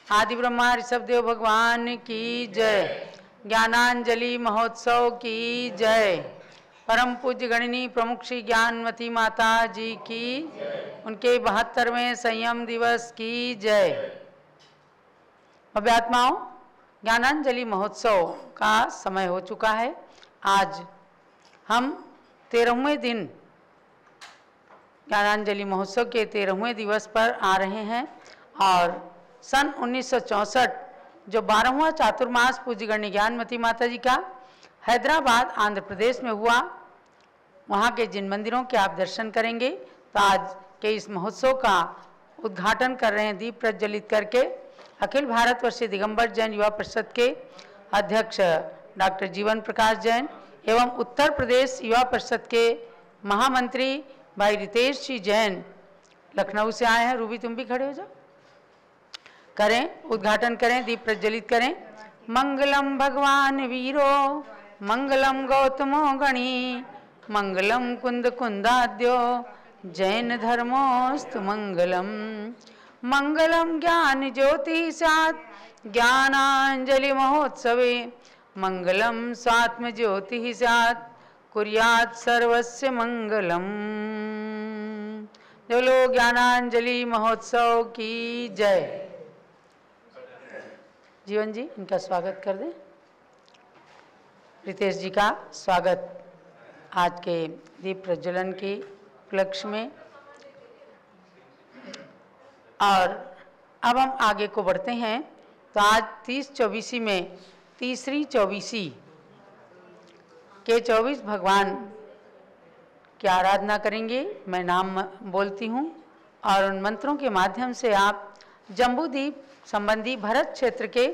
आदि ब्रह्मा ऋषभदेव भगवान की जय। ज्ञानांजलि महोत्सव की जय। परम पूज्य गणिनी प्रमुख श्री ज्ञानमती माता जी की, उनके 72वें संयम दिवस की जय। अभ्यात्माओं, ज्ञानांजलि महोत्सव का समय हो चुका है। आज हम 13वें दिन ज्ञानांजलि महोत्सव के 13वें दिवस पर आ रहे हैं और सन 1964 जो 12वां चातुर्मास पूज्य गणनी ज्ञानमती माता जी का हैदराबाद आंध्र प्रदेश में हुआ, वहाँ के जिन मंदिरों के आप दर्शन करेंगे, तो आज के इस महोत्सव का उद्घाटन कर रहे हैं दीप प्रज्वलित करके अखिल भारतवर्षीय दिगंबर जैन युवा परिषद के अध्यक्ष डॉक्टर जीवन प्रकाश जैन एवं उत्तर प्रदेश युवा परिषद के महामंत्री भाई रितेश जी जैन लखनऊ से आए हैं। रूबी तुम भी खड़े हो जाओ, करें उद्घाटन करें, दीप प्रज्वलित करें। मंगलम भगवान वीरो मंगलम गौतमो गणी मंगलम कुंद कुंदाद्यो जैन धर्मोस्तु मंगलम। मंगलम ज्ञान ज्योति सात ज्ञानांजलि महोत्सवे मंगलम स्वात्म ज्योति सात कुर्यात् सर्वस्य मंगलम। बोलो ज्ञानांजलि महोत्सव की जय। जीवन जी इनका स्वागत कर दें। रितेश जी का स्वागत आज के दीप प्रज्वलन के उपलक्ष्य में। और अब हम आगे को बढ़ते हैं। तो आज 30-24 में तीसरी चौबीसी के 24 भगवान की आराधना करेंगे। मैं नाम बोलती हूँ और उन मंत्रों के माध्यम से आप जम्बूद्वीप संबंधी भरत क्षेत्र के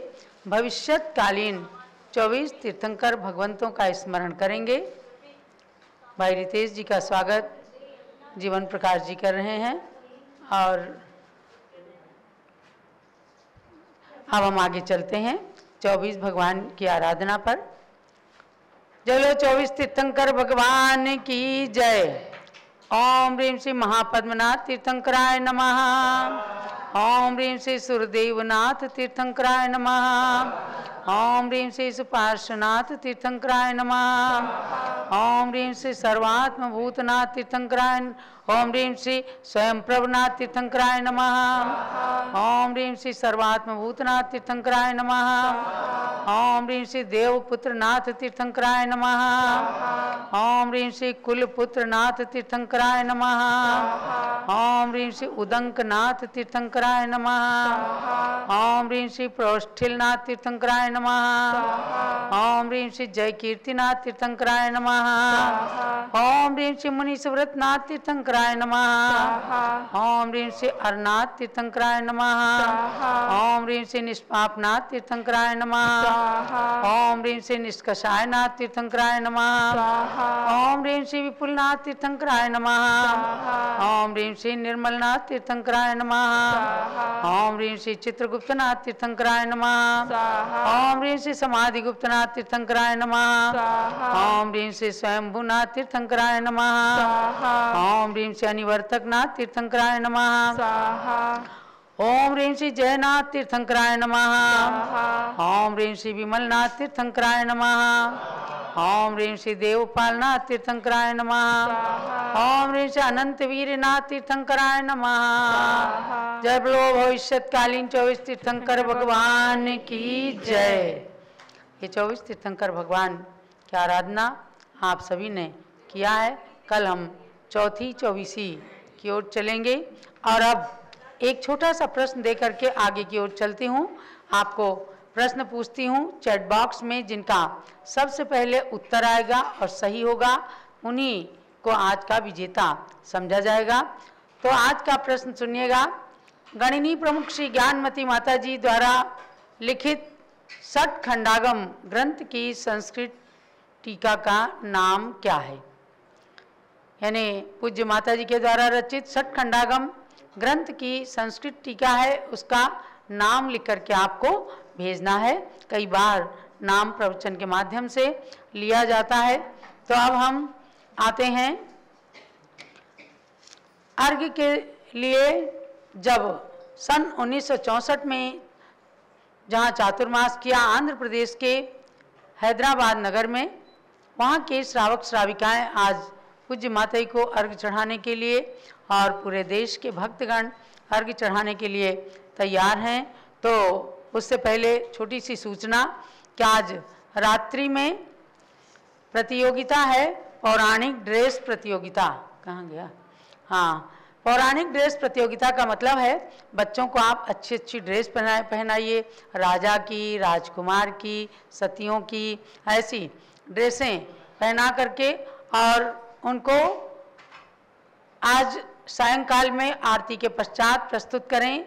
भविष्यकालीन 24 तीर्थंकर भगवंतों का स्मरण करेंगे। भाई रितेश जी का स्वागत जीवन प्रकाश जी कर रहे हैं। और अब हम आगे चलते हैं 24 भगवान की आराधना पर। चलो 24 तीर्थंकर भगवान की जय। ओम ह्रीं श्री महापद्मनाथ तीर्थंकराय नमः। ओम ह्रीं श्री सुरदेवनाथ तीर्थंकराय नमः। ओम ह्रीं श्री सुपार्श्वनाथ तीर्थंकराय नमः। ओम ह्रीं श्री सर्वात्म भूतनाथ तीर्थंकराय। ओम ह्रीं श्री स्वयं प्रभुनाथ तीर्थंकराय नमः। ओम ह्रीं श्री सर्वात्म भूतनाथ तीर्थंकराय नमः। ओम ह्रीं श्री देवपुत्रनाथ तीर्थंकराय नमः। ओम ह्रीं श्री कुलपुत्रनाथ तीर्थंकराय नमः। ओम ह्रीं श्री उदंकनाथ तीर्थंकराय नमः। ओम ह्रीं श्री प्रोष्ठिलनाथ तीर्थंकराय नमः। ओम ह्रीं श्री जय कीर्तिनाथ तीर्थंकराय नमः। ओम ह्रीं श्री मुनि सुव्रतनाथ तीर्थंकराय नमः। ओम ह्रीं श्री अरनाथ तीर्थंकराय नमः। ओम ह्रीं श्री निष्पापनाथ तीर्थंकराय नमः। ओम ह्रीं श्री निष्कषायनाथ तीर्थंकराय नमः। ओम ह्रीं श्री विपुलनाथ तीर्थंकराय नमः। ओम ह्रीं श्री निर्मलनाथ तीर्थंकराय नमः। ओम ह्रीं श्री चित्रगुप्तनाथ तीर्थंकराय नमः। ओम ह्रीं श्री समाधिगुप्तनाथ तीर्थंकराय नमः। ओम ह्रीं श्री स्वयंभूनाथ तीर्थंकराय नमः। ओम ह्रीं श्री अनिवर्तकनाथ तीर्थंकराय नमः। ओम ह्रीं श्री जयनाथ तीर्थंकराय नमः। ओम ह्रीं श्री विमलनाथ तीर्थंकराय नमः। ओम ह्रीं श्री देवपालनाथ तीर्थंकराय नमः। ओम ह्रीं श्री अनंत वीरनाथ तीर्थंकराय नमः। जय बोलो भविष्यकालीन 24 तीर्थंकर भगवान की जय। ये 24 तीर्थंकर भगवान की आराधना आप सभी ने किया है। कल हम चौथी चौबीसी की ओर चलेंगे और अब एक छोटा सा प्रश्न दे करके आगे की ओर चलती हूँ। आपको प्रश्न पूछती हूँ चैट बॉक्स में, जिनका सबसे पहले उत्तर आएगा और सही होगा उन्हीं को आज का विजेता समझा जाएगा। तो आज का प्रश्न सुनिएगा। गणिनी प्रमुख श्री ज्ञानमती माता जी द्वारा लिखित षट खंडागम ग्रंथ की संस्कृत टीका का नाम क्या है? यानी पूज्य माता जी के द्वारा रचित षट खंडागम ग्रंथ की संस्कृत टीका है, उसका नाम लिख करके आपको भेजना है। कई बार नाम प्रवचन के माध्यम से लिया जाता है। तो अब हम आते हैं अर्घ्य के लिए। जब सन 1964 में जहाँ चातुर्मास किया आंध्र प्रदेश के हैदराबाद नगर में। वहाँ के श्रावक श्राविकाएं आज पूज्य माता को अर्घ चढ़ाने के लिए और पूरे देश के भक्तगण अर्घ चढ़ाने के लिए तैयार हैं। तो उससे पहले छोटी सी सूचना कि आज रात्रि में प्रतियोगिता है, पौराणिक ड्रेस प्रतियोगिता। कहाँ गया? हाँ, पौराणिक ड्रेस प्रतियोगिता का मतलब है बच्चों को आप अच्छी अच्छी ड्रेस पहनाइए, राजा की, राजकुमार की, सतियों की, ऐसी ड्रेसें पहना करके और उनको आज सायंकाल में आरती के पश्चात प्रस्तुत करें।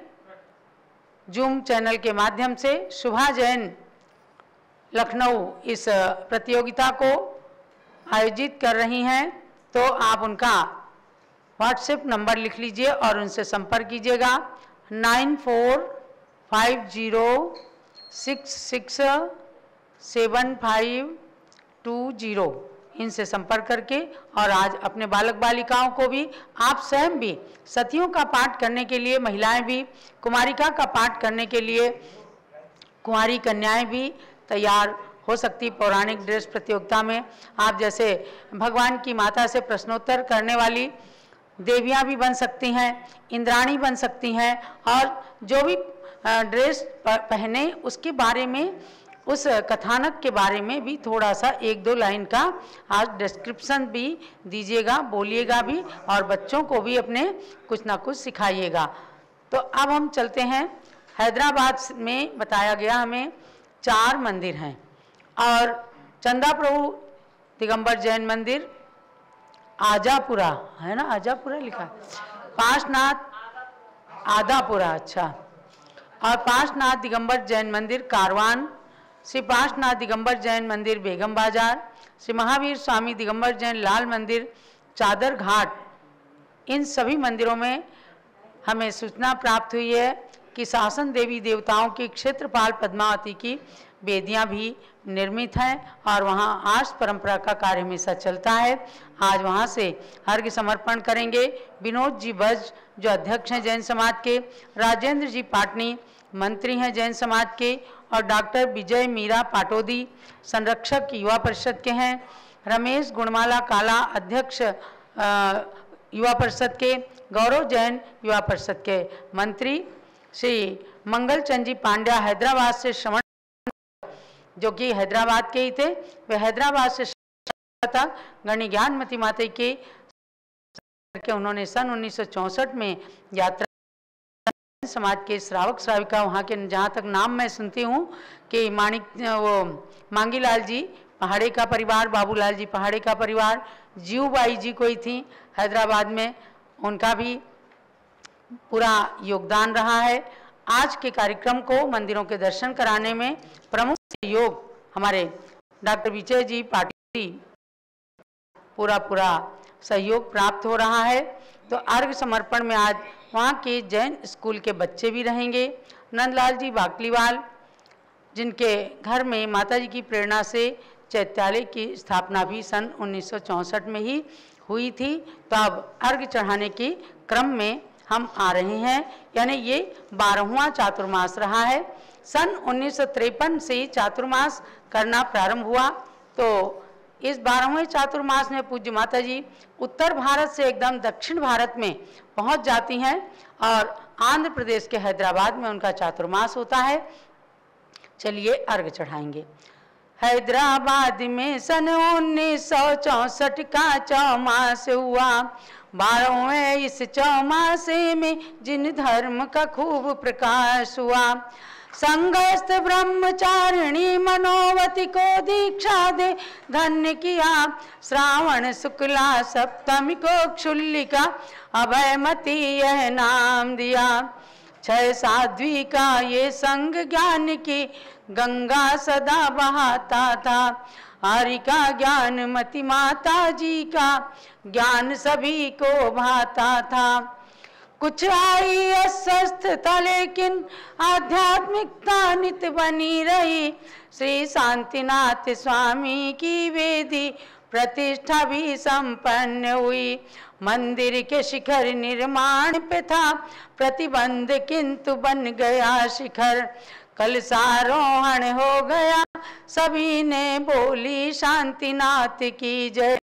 जूम चैनल के माध्यम से शुभा जैन लखनऊ इस प्रतियोगिता को आयोजित कर रही हैं। तो आप उनका व्हाट्सएप नंबर लिख लीजिए और उनसे संपर्क कीजिएगा 9450667520। इनसे संपर्क करके और आज अपने बालक बालिकाओं को भी, आप स्वयं भी सतियों का पाठ करने के लिए, महिलाएं भी कुमारिका का पाठ करने के लिए, कुंवारी कन्याएं भी तैयार हो सकती पौराणिक ड्रेस प्रतियोगिता में। आप जैसे भगवान की माता से प्रश्नोत्तर करने वाली देवियां भी बन सकती हैं, इंद्राणी बन सकती हैं, और जो भी ड्रेस पहने उसके बारे में, उस कथानक के बारे में भी थोड़ा सा 1-2 लाइन का आज डिस्क्रिप्शन भी दीजिएगा, बोलिएगा भी, और बच्चों को भी अपने कुछ ना कुछ सिखाइएगा। तो अब हम चलते हैं। हैदराबाद में बताया गया हमें 4 मंदिर हैं, और चंदा प्रभु दिगंबर जैन मंदिर आजापुरा है ना, आजापुरा लिखा, पार्श्वनाथ आदापुरा, अच्छा, और पार्श्वनाथ दिगंबर जैन मंदिर कारवान, श्री पार्श्वनाथ दिगंबर जैन मंदिर बेगम बाजार, श्री महावीर स्वामी दिगंबर जैन लाल मंदिर चादर घाट। इन सभी मंदिरों में हमें सूचना प्राप्त हुई है कि शासन देवी देवताओं की क्षेत्रपाल पद्मावती की वेदियां भी निर्मित हैं और वहां आर्ष परंपरा का कार्य हमेशा चलता है। आज वहां से अर्घ्य समर्पण करेंगे विनोद जी बज, जो अध्यक्ष हैं जैन समाज के, राजेंद्र जी पाटनी मंत्री हैं जैन समाज के, और डॉक्टर विजय मीरा पाटोदी संरक्षक युवा परिषद के हैं, रमेश गुणमाला काला अध्यक्ष युवा परिषद के, गौरव जैन युवा परिषद के मंत्री, श्री मंगलचंद जी पांड्या हैदराबाद से श्रवण, जो कि हैदराबाद के ही थे, वे हैदराबाद से तक गणी ज्ञानमती माता के उन्होंने सन 1964 में यात्रा समाज के श्रावक श्राविका वहाँ के, जहाँ तक नाम मैं सुनती हूँ कि मांगीलाल जी पहाड़े का परिवार, बाबूलाल जी पहाड़े का परिवार, जीवबाई जी कोई थी हैदराबाद में, उनका भी पूरा योगदान रहा है। आज के कार्यक्रम को मंदिरों के दर्शन कराने में प्रमुख सहयोग हमारे डॉक्टर विजय जी पाटिल पूरा सहयोग प्राप्त हो रहा है। तो अर्घ समर्पण में आज वहाँ के जैन स्कूल के बच्चे भी रहेंगे। नंदलाल जी बाकलीवाल, जिनके घर में माताजी की प्रेरणा से चैत्यालय की स्थापना भी सन 1964 में ही हुई थी। तो अब अर्घ चढ़ाने के क्रम में हम आ रहे हैं, यानी ये 12वां चातुर्मास रहा है। सन 1953 से चातुर्मास करना प्रारंभ हुआ। तो इस 12वें चातुर्मास में पूज्य माता जी उत्तर भारत से एकदम दक्षिण भारत में पहुंच जाती हैं और आंध्र प्रदेश के हैदराबाद में उनका चातुर्मास होता है। चलिए अर्घ चढ़ाएंगे। हैदराबाद में सन 1964 का चौमास हुआ, 12वें इस चौमासे में जिन धर्म का खूब प्रकाश हुआ। संगस्थ ब्रह्मचारिणी मनोवती को दीक्षा दे धन्य किया, श्रावण शुक्ला सप्तमी को क्षुल्लिका अभयमती यह नाम दिया। 6 साध्वी का ये संग ज्ञान की गंगा सदा बहाता था, हरि का ज्ञान मति माता जी का ज्ञान सभी को भाता था। कुछ आई अस्वस्थता लेकिन आध्यात्मिकता नित बनी रही, श्री शांतिनाथ स्वामी की वेदी प्रतिष्ठा भी संपन्न हुई। मंदिर के शिखर निर्माण पे था प्रतिबंध किंतु बन गया शिखर, कलशारोहण हो गया, सभी ने बोली शांतिनाथ की जय।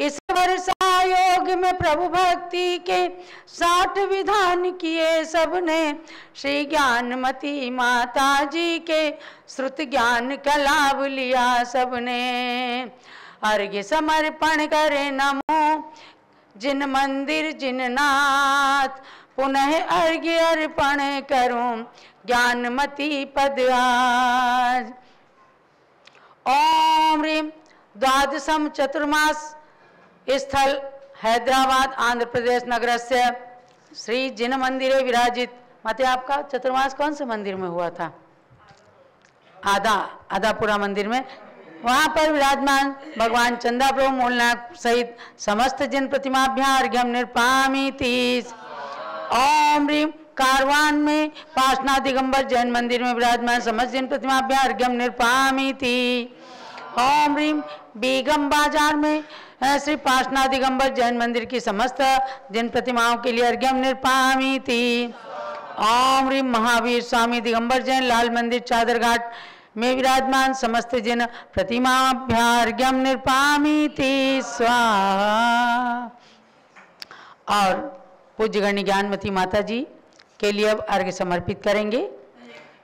इस वर्षा योग में प्रभु भक्ति के 60 विधान किए सबने, श्री ज्ञानमती माता जी के श्रुत ज्ञान का लाभ लिया सबने। अर्घ्य समर्पण करे नमो जिन मंदिर जिन नाथ, पुनः अर्घ्य अर्पण करूं ज्ञानमती पद आज। ओम ह्रीं द्वादशम चतुर्मास स्थल हैदराबाद आंध्र प्रदेश नगरस्य श्री जिन मंदिरे विराजित। माते आपका चतुर्मास कौन से मंदिर में हुआ था? आदापुरा मंदिर में। वहां पर विराजमान भगवान चंदा प्रभु मूलनाथ सहित समस्त जिन प्रतिमाभ्यां अर्घ्यम निर्पामीति। ओम ह्रीं कारवान में पासना दिगंबर जैन मंदिर में विराजमान समस्त जिन प्रतिमाभ्यां अर्घ्यम निर्पामीति। ओम ह्रीं बेगम बाजार में श्री पासना दिगंबर जैन मंदिर की समस्त जिन प्रतिमाओं के लिए अर्घ्यम निर्पामीति। ओम ह्रीं महावीर स्वामी दिगंबर जैन लाल मंदिर चादरघाट में विराजमान समस्त जिन प्रतिमाभ्यार्घ्यम निर्पामीति स्वाहा। और पूज्य गणी ज्ञानमती माता जी के लिए अब अर्घ्य समर्पित करेंगे।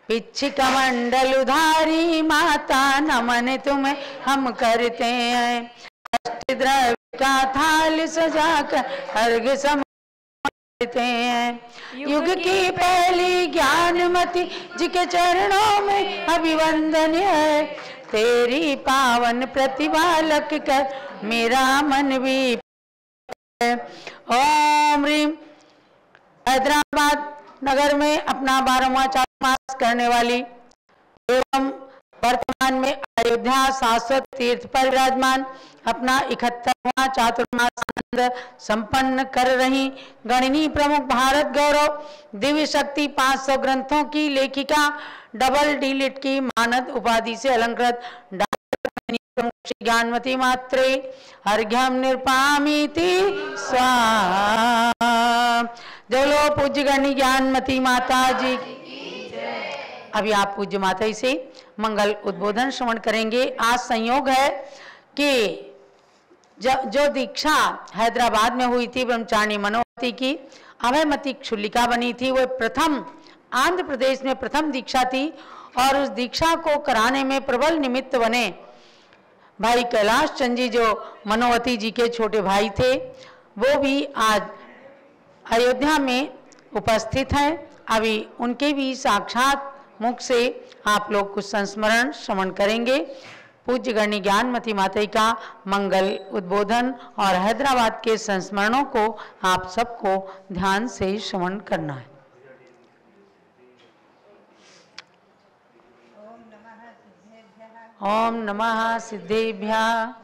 पिच्छिक मंडल उधारी माता नमन तुम्हें हम करते हैं, अष्टद्रव्य का थाल सजाकर अर्घ्य समर्पित हैं। युग की पहली ज्ञानमती जी के चरणों में अभिवंदन है, तेरी पावन प्रतिभा लख कर मेरा मन भी है। ओम ह्रीं हैदराबाद नगर में अपना 12वां चातुर्मास करने वाली एवं वर्तमान में अयोध्या शाश्वत तीर्थ पर विराजमान अपना 71वां चातुर्मास आनंद संपन्न कर रही गणिनी प्रमुख भारत गौरव दिव्य शक्ति 500 ग्रंथों की लेखिका डबल डीलिट की मानद उपाधि से अलंकृत प्रमुख श्री ज्ञानमती मात्रे अर्घ्यम निर्पामीति स्वाहा। जलो पूज्य गणी ज्ञानमती माता जी। अभी आप पूज्य माता से मंगल उद्बोधन श्रवण करेंगे। आज संयोग है कि जो दीक्षा हैदराबाद में हुई थी ब्रह्मचारिणी मनोवती की, अभयमती क्षुल्लिका बनी थी, वो प्रथम आंध्र प्रदेश में प्रथम दीक्षा थी। और उस दीक्षा को कराने में प्रबल निमित्त बने भाई कैलाश चंद जी, जो मनोवती जी के छोटे भाई थे, वो भी आज अयोध्या में उपस्थित हैं। अभी उनके भी साक्षात मुख से आप लोग कुछ संस्मरण श्रवण करेंगे। पूज्य गणी ज्ञानमती माता का मंगल उद्बोधन और हैदराबाद के संस्मरणों को आप सबको ध्यान से श्रवण करना है। ओम नमः सिद्धेभ्यः।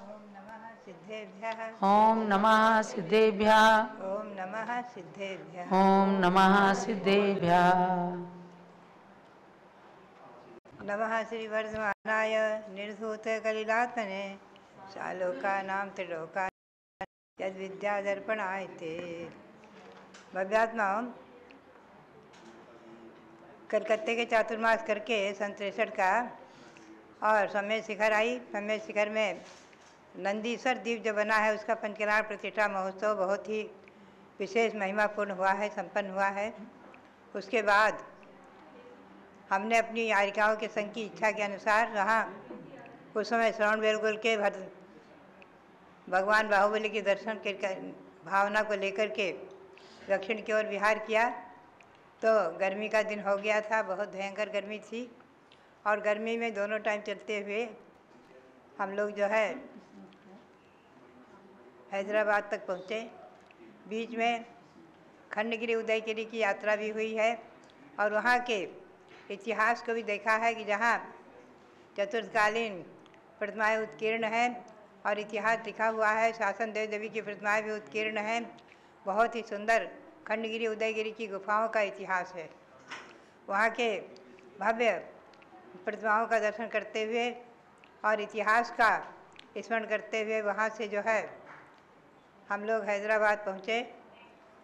ओम नमः सिद्धेभ्यः। ओम नमः सिद्धेभ्यः। ओम नमः सिद्धेभ्यः। नमः श्री वर्धमानाय निर्धूत कलिलात्मने शालोकानां त्रिलोका यद विद्यादर्पणाय ते। भव्यात्माओं, कलकत्ते के चातुर्मास करके सन 63 का और समय शिखर आई। समय शिखर में नंदीश्वर द्वीप जो बना है उसका पंचकल्याण प्रतिष्ठा महोत्सव बहुत ही विशेष महिमापूर्ण हुआ है, संपन्न हुआ है। उसके बाद हमने अपनी यारिकाओं के संघ की इच्छा के अनुसार वहाँ उस समय श्रवण बेलगोल के भगवान बाहुबली के दर्शन के भावना को लेकर के दक्षिण की ओर विहार किया। तो गर्मी का दिन हो गया था, बहुत भयंकर गर्मी थी। और गर्मी में दोनों टाइम चलते हुए हम लोग जो है हैदराबाद तक पहुँचे। बीच में खंडगिरी उदयगिरी की यात्रा भी हुई है और वहाँ के इतिहास को भी देखा है कि जहाँ चतुर्थकालीन प्रतिमाएँ उत्कीर्ण हैं और इतिहास लिखा हुआ है। शासन देव देवी की प्रतिमाएँ भी उत्कीर्ण हैं। बहुत ही सुंदर खंडगिरी उदयगिरी की गुफाओं का इतिहास है। वहाँ के भव्य प्रतिमाओं का दर्शन करते हुए और इतिहास का स्मरण करते हुए वहाँ से जो है हम लोग हैदराबाद पहुँचे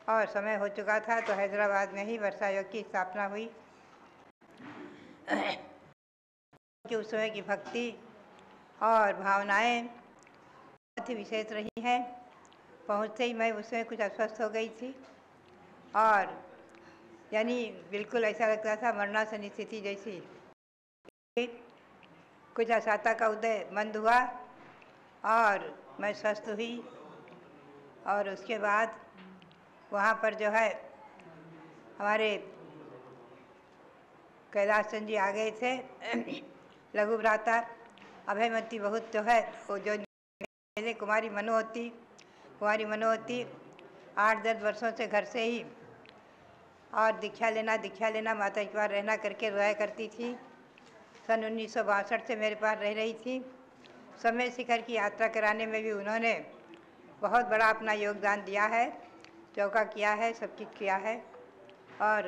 और समय हो चुका था। तो हैदराबाद में ही वर्षा योग की स्थापना हुई। कि उस समय की भक्ति और भावनाएं बहुत ही विशेष रही हैं। पहुँचते ही मैं उस समय कुछ अस्वस्थ हो गई थी और यानी बिल्कुल ऐसा लगता था मरणासन स्थिति जैसी। कुछ असाता का उदय मंद हुआ और मैं स्वस्थ हुई और उसके बाद वहाँ पर जो है हमारे कैलाश चंद जी आ गए थे। लघु भ्राता अभयमती बहुत जो है वो जो पहले कुमारी मनोहती 8-10 वर्षों से घर से ही और दीक्षा लेना माता के पास रहना करके रोया करती थी। सन 1962 से मेरे पास रह रही थी। समय शिखर की यात्रा कराने में भी उन्होंने बहुत बड़ा अपना योगदान दिया है। चौका किया है, सब कुछ किया है और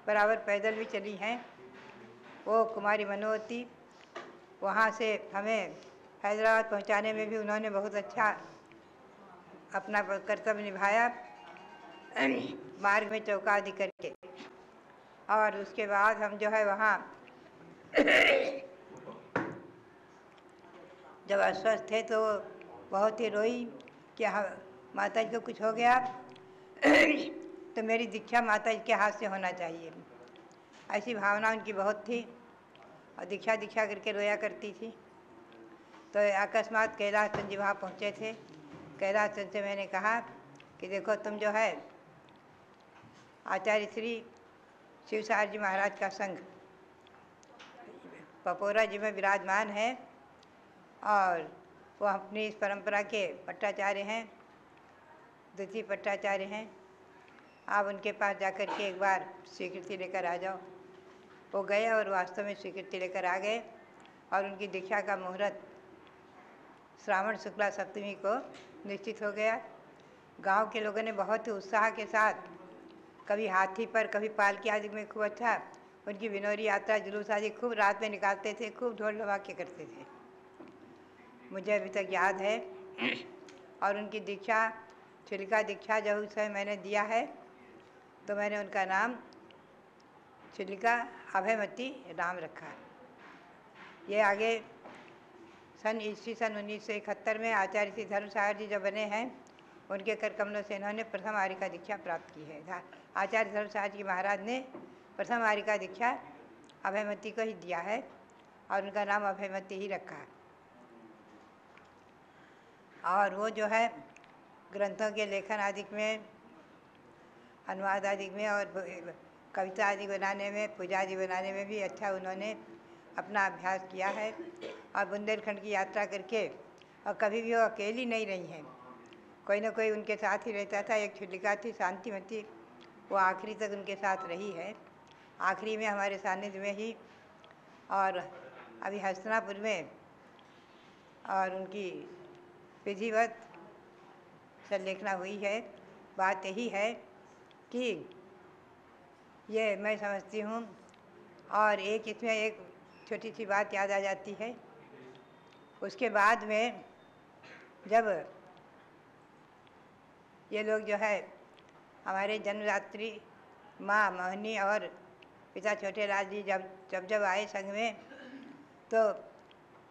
बराबर पैदल भी चली हैं। वो कुमारी मनोहती वहाँ से हमें हैदराबाद पहुँचाने में भी उन्होंने बहुत अच्छा अपना कर्तव्य निभाया मार्ग में चौका आदि करके। और उसके बाद हम जो है वहाँ जब अस्वस्थ थे तो बहुत ही रोई कि हाँ माता जी को कुछ हो गया तो मेरी दीक्षा माता जी के हाथ से होना चाहिए, ऐसी भावना उनकी बहुत थी और दीक्षा करके रोया करती थी। तो अकस्मात कैलाश चंद जी वहाँ पहुँचे थे। कैलाश चंद से मैंने कहा कि देखो तुम जो है आचार्य श्री शिवसार जी महाराज का संघ पपोरा जी में विराजमान है और वो अपनी इस परंपरा के पट्टाचार्य हैं, द्वितीय पट्टाचार्य हैं। आप उनके पास जाकर के एक बार स्वीकृति लेकर आ जाओ। वो गए और वास्तव में स्वीकृति लेकर आ गए और उनकी दीक्षा का मुहूर्त श्रावण शुक्ला सप्तमी को निश्चित हो गया। गांव के लोगों ने बहुत ही उत्साह के साथ कभी हाथी पर कभी पालकी आदि में खूब अच्छा उनकी विनोरी यात्रा जुलूस आदि खूब रात में निकालते थे, खूब ढोल धमाके करते थे, मुझे अभी तक याद है। और उनकी दीक्षा छिलिका दीक्षा जब उस समय मैंने दिया है तो मैंने उनका नाम छिलिका अभयमती राम रखा। ये आगे सन 1971 में आचार्य श्री धर्मसागर जी जो बने हैं उनके कर कमलों से इन्होंने प्रथम आरिका दीक्षा प्राप्त की है। आचार्य धर्मसागर जी महाराज ने प्रथम आरिका दीक्षा अभयमती को ही दिया है और उनका नाम अभयमती ही रखा। और वो जो है ग्रंथों के लेखन आदि में, अनुवाद आदि में और कविता आदि बनाने में, पूजा आदि बनाने में भी अच्छा उन्होंने अपना अभ्यास किया है। और बुंदेलखंड की यात्रा करके और कभी भी वो अकेली नहीं रही हैं, कोई ना कोई उनके साथ ही रहता था। एक छिलिका थी शांतिमती, वो आखिरी तक उनके साथ रही है, आखिरी में हमारे सानिध्य में ही। और अभी हस्तिनापुर में और उनकी विधिवत संलेखना हुई है। बात यही है कि ये मैं समझती हूँ। और एक इसमें एक छोटी सी बात याद आ जाती है। उसके बाद में जब ये लोग जो है हमारे जन्मदात्री माँ मोहिनी और पिता छोटेलाल जी जब आए संघ में तो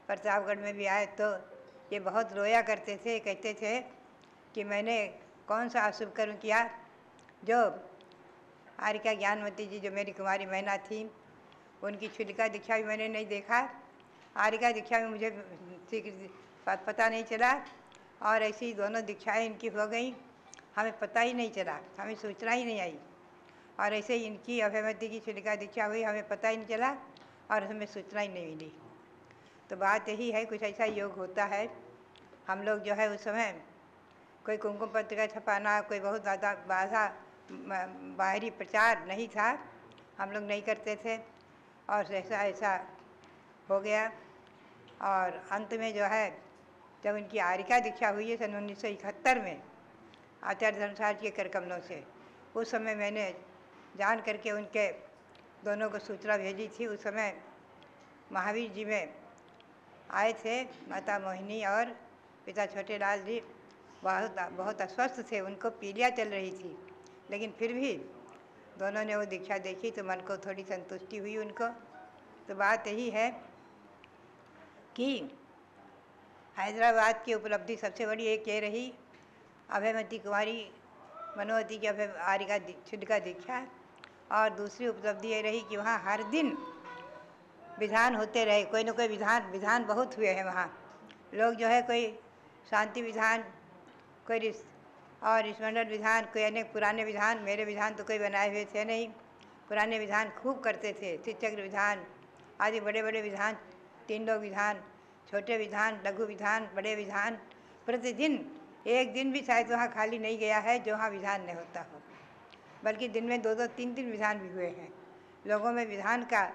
प्रतापगढ़ में भी आए तो ये बहुत रोया करते थे, कहते थे कि मैंने कौन सा अशुभ कर्म किया जो आरिका ज्ञानवती जी जो मेरी कुमारी मैना थी उनकी छिलिका दीक्षा भी मैंने नहीं देखा, आरिका दीक्षा में मुझे पता नहीं चला और ऐसी दोनों दीक्षाएं इनकी हो गई, हमें पता ही नहीं चला, हमें सूचना ही नहीं आई। और ऐसे ही इनकी अभयमती की छिलिका दीक्षा हुई, हमें पता ही नहीं चला और हमें सूचना ही नहीं मिली। तो बात यही है, कुछ ऐसा योग होता है। हम लोग जो है उस समय कोई कुमकुम पत्रिका छपाना, कोई बहुत ज़्यादा बाहरी प्रचार नहीं था, हम लोग नहीं करते थे और ऐसा हो गया। और अंत में जो है जब उनकी आरिका दीक्षा हुई है सन 1971 में आचार्य धर्मसागर के कर कमलों से, उस समय मैंने जान करके उनके दोनों को सूचना भेजी थी। उस समय महावीर जी में आए थे माता मोहिनी और पिता छोटेलाल जी, बहुत अस्वस्थ थे, उनको पीलिया चल रही थी, लेकिन फिर भी दोनों ने वो दीक्षा देखी तो मन को थोड़ी संतुष्टि हुई उनको। तो बात यही है कि हैदराबाद की उपलब्धि सबसे बड़ी एक ये रही, अभयमती कुमारी मनोवती की अभय आर्य का शुद्ध का दीक्षा। और दूसरी उपलब्धि ये रही कि वहाँ हर दिन विधान होते रहे, कोई न कोई विधान बहुत हुए हैं वहाँ। लोग जो है कोई शांति विधान, कोई और स्मरण विधान, कोई अनेक पुराने विधान, मेरे विधान तो कोई बनाए हुए थे नहीं, पुराने विधान खूब करते थे। शिवचक्र विधान आदि बड़े बड़े विधान, 3 लोक विधान, छोटे विधान, लघु विधान, बड़े विधान, प्रतिदिन एक दिन भी शायद वहाँ खाली नहीं गया है जो वहाँ विधान नहीं होता हो, बल्कि दिन में 2-2, 3-3 विधान भी हुए हैं। लोगों में विधान का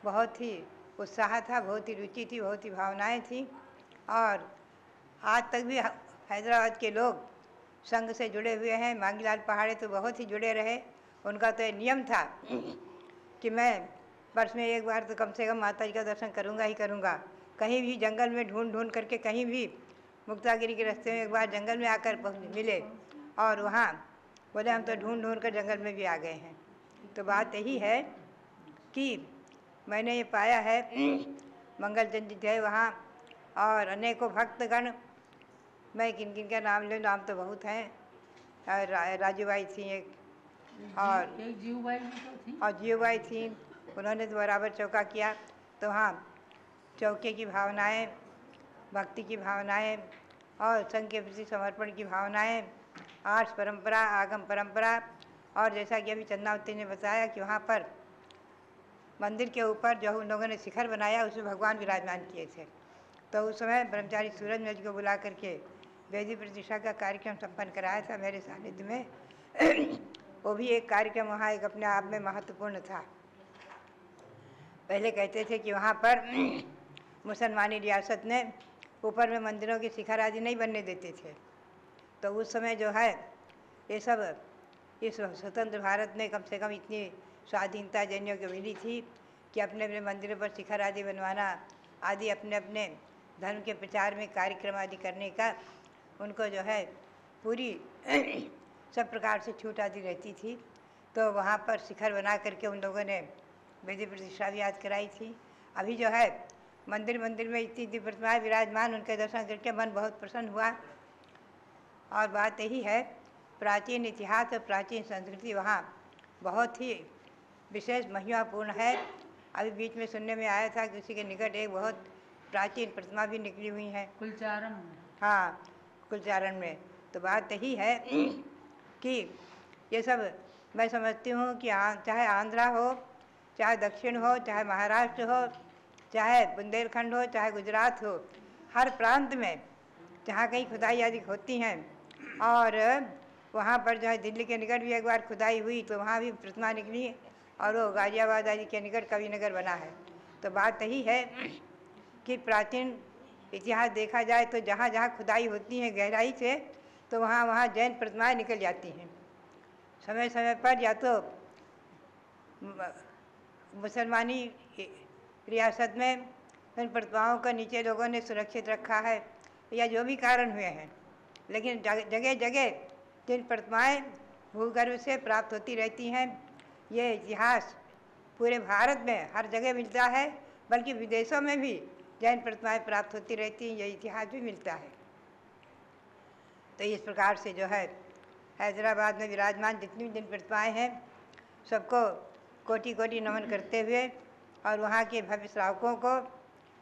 बहुत ही उत्साह था, बहुत ही रुचि थी, बहुत ही भावनाएं थी। और आज तक भी हैदराबाद के लोग संघ से जुड़े हुए हैं। मांगीलाल पहाड़े तो बहुत ही जुड़े रहे। उनका तो नियम था कि मैं वर्ष में एक बार तो कम से कम माता जी का दर्शन करूंगा ही करूंगा। कहीं भी जंगल में ढूंढ करके, कहीं भी मुक्तागिरी के रास्ते में एक बार जंगल में आकर मिले और वहाँ बोले हम तो ढूंढ कर जंगल में भी आ गए हैं। तो बात यही है कि मैंने ये पाया है, मंगलचंद जी थे वहाँ और अनेकों भक्तगण, मैं किन किन का नाम लूँ, नाम तो बहुत हैं। राजूबाई थी एक, और जीवबाई भी तो थी, और जीवबाई थी। उन्होंने तो बराबर चौका किया। तो वहाँ चौके की भावनाएं, भक्ति की भावनाएं और संघ के प्रति समर्पण की भावनाएं, आर्ष परंपरा, आगम परंपरा। और जैसा कि अभी चंद्रावती ने बताया कि वहाँ पर मंदिर के ऊपर जो उन लोगों ने शिखर बनाया उसमें भगवान विराजमान किए थे। तो उस समय ब्रह्मचारी सूरज जी को बुला करके वेदी प्रतिष्ठा का कार्यक्रम संपन्न कराया था मेरे सानिध्य में। वो भी एक कार्यक्रम वहाँ एक अपने आप में महत्वपूर्ण था। पहले कहते थे कि वहाँ पर मुसलमानी रियासत ने ऊपर में मंदिरों के शिखर आदि नहीं बनने देते थे। तो उस समय जो है ये सब, इस स्वतंत्र भारत में कम से कम इतनी स्वाधीनता जैनियों को मिली थी कि अपने अपने मंदिरों पर शिखर आदि बनवाना आदि, अपने अपने धर्म के प्रचार में कार्यक्रम आदि करने का उनको जो है पूरी सब प्रकार से छूट आदि रहती थी। तो वहाँ पर शिखर बना करके उन लोगों ने वेदी प्रतिष्ठा भी याद कराई थी। अभी जो है मंदिर में इतनी इतनी प्रतिमाएं विराजमान, उनके दर्शन करके मन बहुत प्रसन्न हुआ। और बात यही है, प्राचीन इतिहास और प्राचीन संस्कृति वहाँ बहुत ही विशेष महिमापूर्ण है। अभी बीच में सुनने में आया था कि उसी के निकट एक बहुत प्राचीन प्रतिमा भी निकली हुई है कुलचारण में। हाँ, कुलचारण में। तो बात यही है कि ये सब मैं समझती हूँ कि चाहे आंध्रा हो, चाहे दक्षिण हो, चाहे महाराष्ट्र हो, चाहे बुंदेलखंड हो, चाहे गुजरात हो, हर प्रांत में जहाँ कहीं खुदाई आदि होती हैं, और वहाँ पर जो है दिल्ली के निकट भी एक बार खुदाई हुई तो वहाँ भी प्रतिमा निकली, और वो गाजियाबाद आदि के निकट कविनगर बना है। तो बात यही है कि प्राचीन इतिहास देखा जाए तो जहाँ जहाँ खुदाई होती है गहराई से, तो वहाँ वहाँ जैन प्रतिमाएं निकल जाती हैं। समय समय पर या तो मुसलमानी रियासत में उन प्रतिमाओं को नीचे लोगों ने सुरक्षित रखा है या जो भी कारण हुए हैं, लेकिन जगह जगह जिन प्रतिमाएं भूगर्भ से प्राप्त होती रहती हैं, ये इतिहास पूरे भारत में हर जगह मिलता है, बल्कि विदेशों में भी जैन प्रतिमाएं प्राप्त होती रहती हैं, ये इतिहास भी मिलता है। तो इस प्रकार से जो है हैदराबाद में विराजमान जितनी भी जिन प्रतिमाएँ हैं सबको कोटि कोटि नमन करते हुए, और वहाँ के भव्य श्रावकों को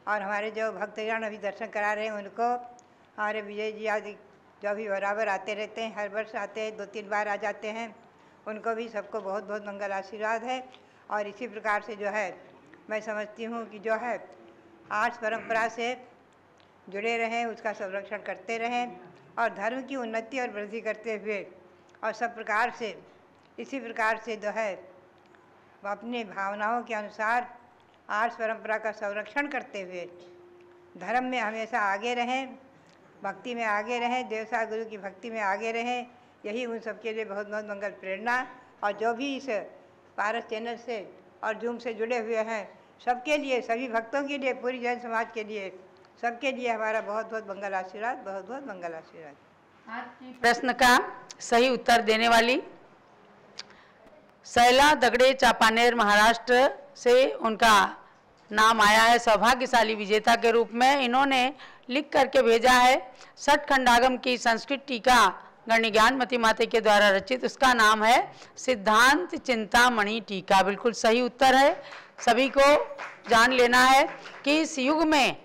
और हमारे जो भक्तजन अभी दर्शन करा रहे हैं उनको, हमारे विजय जी आदि जो भी बराबर आते रहते हैं, हर वर्ष आते हैं, 2-3 बार आ जाते हैं, उनको भी सबको बहुत बहुत मंगल आशीर्वाद है। और इसी प्रकार से जो है मैं समझती हूँ कि जो है आर्ष परंपरा से जुड़े रहें, उसका संरक्षण करते रहें और धर्म की उन्नति और वृद्धि करते हुए, और सब प्रकार से इसी प्रकार से जो है अपनी भावनाओं के अनुसार आर्ष परंपरा का संरक्षण करते हुए धर्म में हमेशा आगे रहें, भक्ति में आगे रहें, देवसा गुरु की भक्ति में आगे रहें। यही उन सबके लिए बहुत बहुत मंगल प्रेरणा। और जो भी इस पारस चैनल से और जूम से जुड़े हुए हैं, सबके लिए, सभी भक्तों के लिए, पूरी जैन समाज के लिए, सबके लिए हमारा बहुत बहुत मंगल आशीर्वाद, बहुत बहुत मंगल आशीर्वाद। प्रश्न का सही उत्तर देने वाली शैला दगड़े चापानेर महाराष्ट्र से, उनका नाम आया है सौभाग्यशाली विजेता के रूप में। इन्होंने लिख करके भेजा है षट खंडागम की संस्कृत टीका गण्य ज्ञानमती माता के द्वारा रचित, उसका नाम है सिद्धांत चिंतामणि टीका। बिल्कुल सही उत्तर है। सभी को जान लेना है कि इस युग में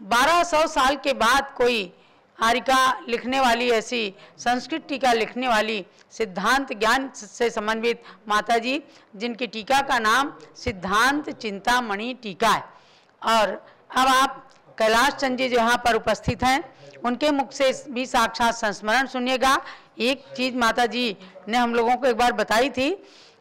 1200 साल के बाद कोई हारिका लिखने वाली, ऐसी संस्कृत टीका लिखने वाली सिद्धांत ज्ञान से समन्वित माता जी, जिनकी टीका का नाम सिद्धांत चिंतामणि टीका है। और अब आप कैलाश चंद जी जो यहाँ पर उपस्थित हैं, उनके मुख से भी साक्षात संस्मरण सुनिएगा। एक चीज़ माता जी ने हम लोगों को एक बार बताई थी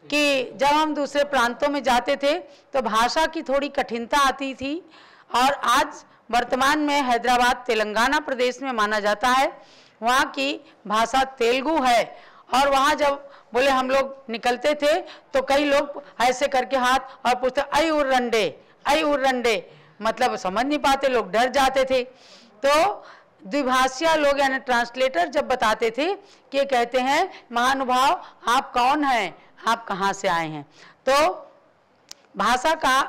कि जब हम दूसरे प्रांतों में जाते थे तो भाषा की थोड़ी कठिनता आती थी, और आज वर्तमान में हैदराबाद तेलंगाना प्रदेश में माना जाता है, वहाँ की भाषा तेलुगु है। और वहाँ जब बोले हम लोग निकलते थे तो कई लोग ऐसे करके हाथ और पूछते आई उर्रंडे, मतलब समझ नहीं पाते, लोग डर जाते थे। तो द्विभाषिया लोग यानी ट्रांसलेटर जब बताते थे कि ये कहते हैं महानुभाव आप कौन हैं, आप कहाँ से आए हैं। तो भाषा का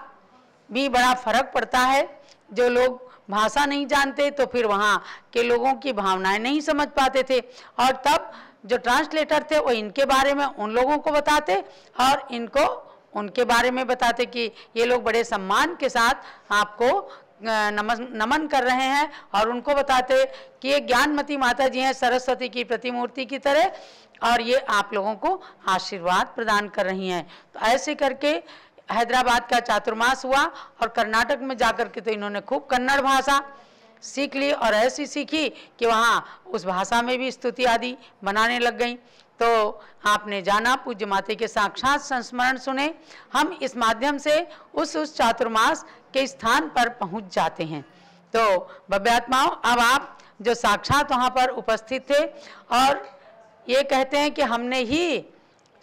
भी बड़ा फर्क पड़ता है। जो लोग भाषा नहीं जानते तो फिर वहाँ के लोगों की भावनाएं नहीं समझ पाते थे, और तब जो ट्रांसलेटर थे वो इनके बारे में उन लोगों को बताते और इनको उनके बारे में बताते कि ये लोग बड़े सम्मान के साथ आपको नमन कर रहे हैं, और उनको बताते कि ये ज्ञानमती माता जी हैं सरस्वती की प्रतिमूर्ति की तरह, और ये आप लोगों को आशीर्वाद प्रदान कर रही हैं। तो ऐसे करके हैदराबाद का चातुर्मास हुआ, और कर्नाटक में जाकर के तो इन्होंने खूब कन्नड़ भाषा सीख ली, और ऐसी सीखी कि वहाँ उस भाषा में भी स्तुति आदि बनाने लग गई। तो आपने जाना, पूज्य माता के साक्षात संस्मरण सुने। हम इस माध्यम से उस चातुर्मास के स्थान पर पहुँच जाते हैं। तो भव्यात्माओं, अब आप जो साक्षात वहाँ पर उपस्थित थे और ये कहते हैं कि हमने ही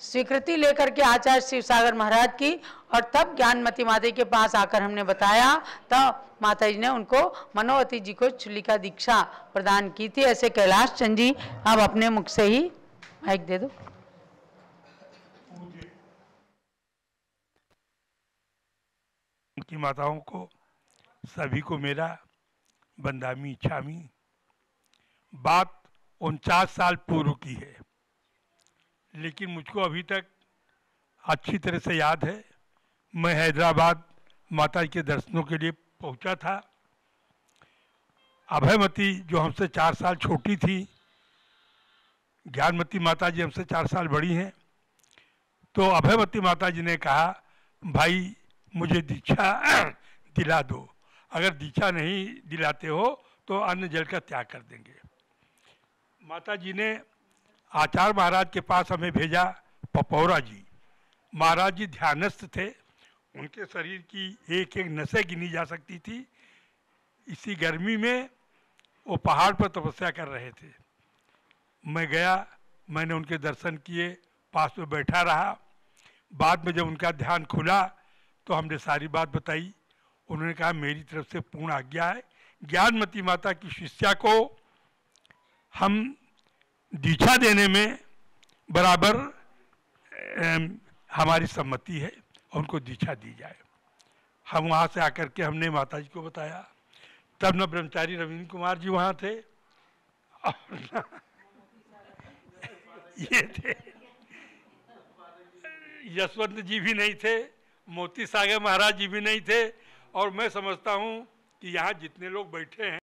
स्वीकृति लेकर के आचार्य शिवसागर महाराज की, और तब ज्ञानमती माता के पास आकर हमने बताया, तब माता जी ने उनको मनोवती जी को चुलिका दीक्षा प्रदान की थी। ऐसे कैलाश चंद जी अब अपने मुख से ही माइक दे दो। उनकी माताओं को सभी को मेरा बंदामी छामी। बात 49 साल पूर्व की है, लेकिन मुझको अभी तक अच्छी तरह से याद है। मैं हैदराबाद माता जी के दर्शनों के लिए पहुंचा था। अभयमती जो हमसे 4 साल छोटी थी, ज्ञानमती माता जी हमसे 4 साल बड़ी हैं, तो अभयमती माता जी ने कहा भाई मुझे दीक्षा दिला दो, अगर दीक्षा नहीं दिलाते हो तो अन्न जल का त्याग कर देंगे। माता जी ने आचार्य महाराज के पास हमें भेजा। पपौरा जी महाराज जी ध्यानस्थ थे, उनके शरीर की एक एक नसें गिनी जा सकती थी। इसी गर्मी में वो पहाड़ पर तपस्या कर रहे थे। मैं गया, मैंने उनके दर्शन किए, पास में बैठा रहा। बाद में जब उनका ध्यान खुला तो हमने सारी बात बताई। उन्होंने कहा मेरी तरफ से पूर्ण आज्ञा है, ज्ञानमती माता की शिष्या को हम दीक्षा देने में बराबर हमारी सम्मति है, उनको दीक्षा दी जाए। हम वहाँ से आकर के हमने माता जी को बताया। तब न ब्रह्मचारी रविंद्र कुमार जी वहाँ थे और ये थे यशवंत जी भी नहीं थे, मोती सागर महाराज जी भी नहीं थे, और मैं समझता हूँ कि यहाँ जितने लोग बैठे हैं